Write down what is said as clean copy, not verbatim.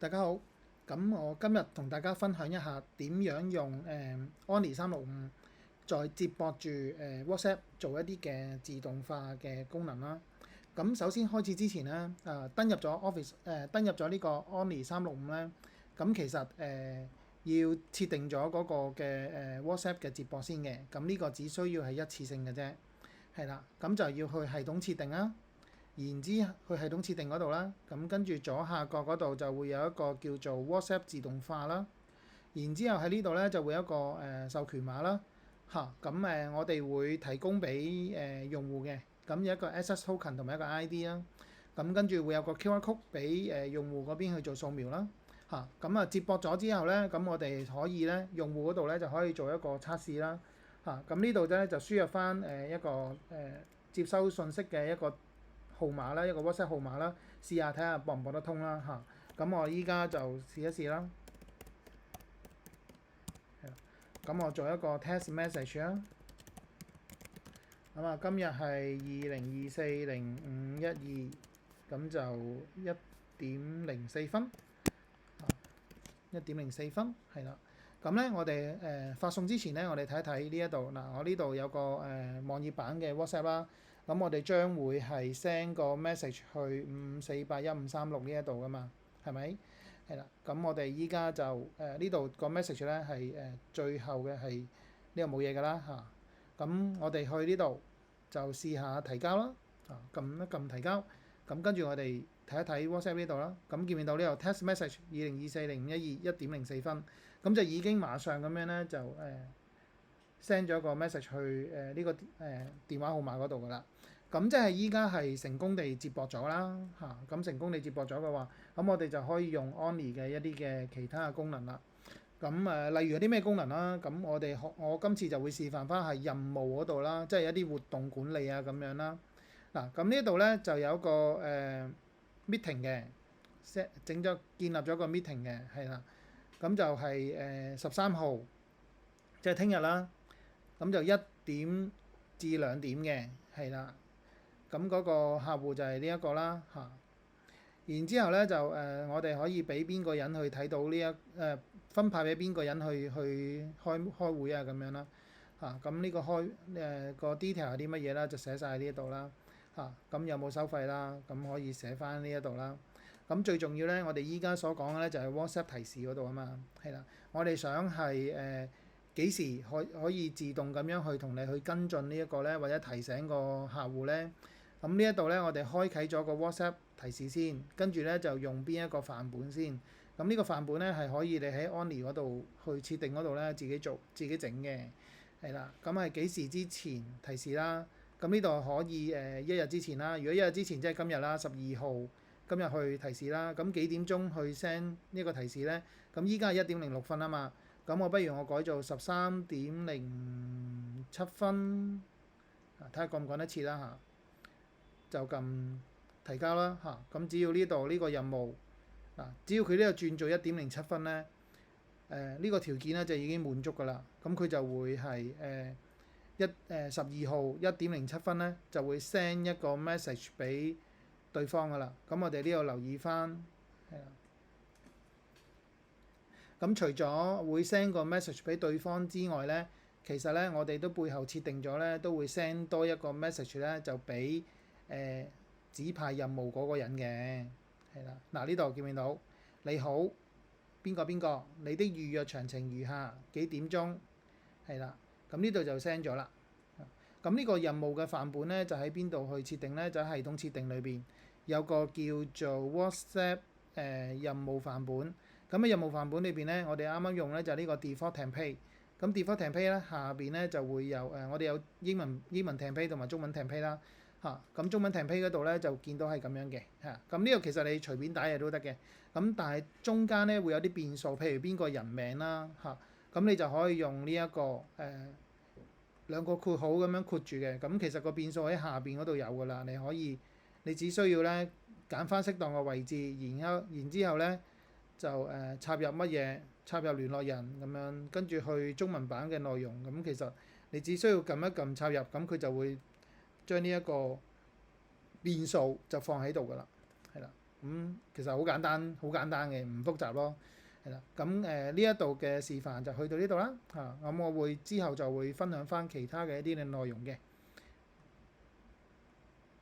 大家好，咁我今日同大家分享一下點樣用Only 365再接駁住WhatsApp 做一啲嘅自動化嘅功能啦。咁首先開始之前咧，登入咗 Office，登入咗呢個 Only 365咧，咁其實要設定咗嗰個嘅WhatsApp 嘅接駁先嘅，咁呢個只需要係一次性嘅啫，係啦，咁就要去系統設定啦。然之去系統設定嗰度啦，咁跟住左下角嗰度就會有一個叫做 WhatsApp 自動化啦。然之後喺呢度咧就會有一個授權碼啦，咁我哋會提供俾用戶嘅，咁有一個 Access Token 同埋一個 ID 啦。咁跟住會有個 QR Code 俾用戶嗰邊去做掃描啦，咁接駁咗之後咧，咁我哋可以咧用戶嗰度咧就可以做一個測試啦，咁呢度咧就輸入翻一個接收信息嘅一個號碼啦，一個 WhatsApp 號碼啦，試下睇下駁唔駁得通啦嚇。咁我依家就試一試啦。咁我做一個 test message 啦。咁今日係2024/05/12，咁就1:04，1:04係啦。咁咧，我哋發送之前咧，我哋睇一睇呢一度嗱，我呢度有個網頁版嘅 WhatsApp 啦。咁我哋將會係 send 個 message 去5481536呢一度噶嘛，係咪？係啦，咁我哋依家就呢度個 message 咧係最後嘅係呢個冇嘢噶啦嚇。咁我哋去呢度就試下提交啦，撳一撳提交，咁跟住我哋睇一睇 WhatsApp 呢度啦。咁見唔見到呢度 test message 2024/05/12 1:04，咁就已經馬上咁樣咧就send 咗個 message 去呢個電話號碼嗰度噶啦。咁即係依家係成功地接駁咗啦咁成功地接駁咗嘅話，咁我哋就可以用 Only 嘅一啲嘅其他嘅功能啦。咁例如有啲咩功能啦？咁我今次就會示範翻係任務嗰度啦，即係一啲活動管理啊咁樣啦。嗱，咁呢度咧就有個meeting 嘅建立咗個 meeting 嘅，係啦。咁就係13號，即係聽日啦。咁就1點至2點嘅，係啦。咁嗰個客戶就係呢一個啦然之後咧就我哋可以俾邊個人去睇到呢分派俾邊個人去開會啊咁樣啦咁呢個個 detail 係啲乜嘢啦，就寫晒喺呢一度啦咁有冇收費啦？咁可以寫翻呢一度啦。咁最重要咧，我哋依家所講嘅咧就係 WhatsApp 提示嗰度啊嘛，係啦。我哋想係幾時可以自動咁樣去同你去跟進呢一個咧，或者提醒個客戶咧？咁呢一度咧，我哋開啟咗個 WhatsApp 提示先，跟住咧就用邊一個範本先。咁呢個範本咧係可以你喺 Only 嗰度去設定嗰度咧自己整嘅，係啦。咁係幾時之前提示啦？咁呢度可以1日之前啦。如果1日之前即係今日啦，12號今日去提示啦。咁幾點鐘去 send 呢個提示咧？咁依家係1:06啊嘛。咁我不如我改做13:07，睇下趕唔趕得切啦就撳提交啦咁只要呢度呢個任務只要佢呢度轉做1:07咧，呢個條件咧就已經滿足噶啦。咁佢就會係12號1:07咧就會 send 一個 message 俾對方噶啦。咁我哋呢度留意翻係啦。咁除咗會 send 個 message 俾對方之外咧，其實咧我哋都背後設定咗咧，都會 send 多一個 message 咧，就俾指派任務嗰個人嘅，係啦。嗱呢度見唔見到？你好，邊個邊個？你的預約詳情如下，幾點鐘？係啦。咁呢度就 send 咗啦。咁呢個任務嘅範本咧，就喺邊度去設定咧？就喺系統設定裏邊有個叫做 WhatsApp 任務範本。咁喺任務範本裏邊咧，我哋啱啱用咧就係呢個 default template。咁 default template 咧下邊咧就會有我哋有英文template 同埋中文 template 啦咁中文 template 嗰度咧就見到係咁樣嘅咁呢個其實你隨便打嘢都得嘅。咁但係中間咧會有啲變數，譬如邊個人名啦咁你就可以用呢一個兩個括號咁樣括住嘅。咁其實個變數喺下邊嗰度有噶啦，你只需要咧揀翻適當嘅位置，然之後咧就插入乜嘢，插入聯絡人咁樣，跟住去中文版嘅內容。咁其實你只需要撳一撳插入，咁佢就會將呢一個變數就放喺度噶啦，係啦。其實好簡單，好簡單嘅，唔複雜咯。係啦，咁呢一度嘅示範就去到呢度啦嚇。咁我會之後就會分享翻其他嘅一啲嘅內容嘅。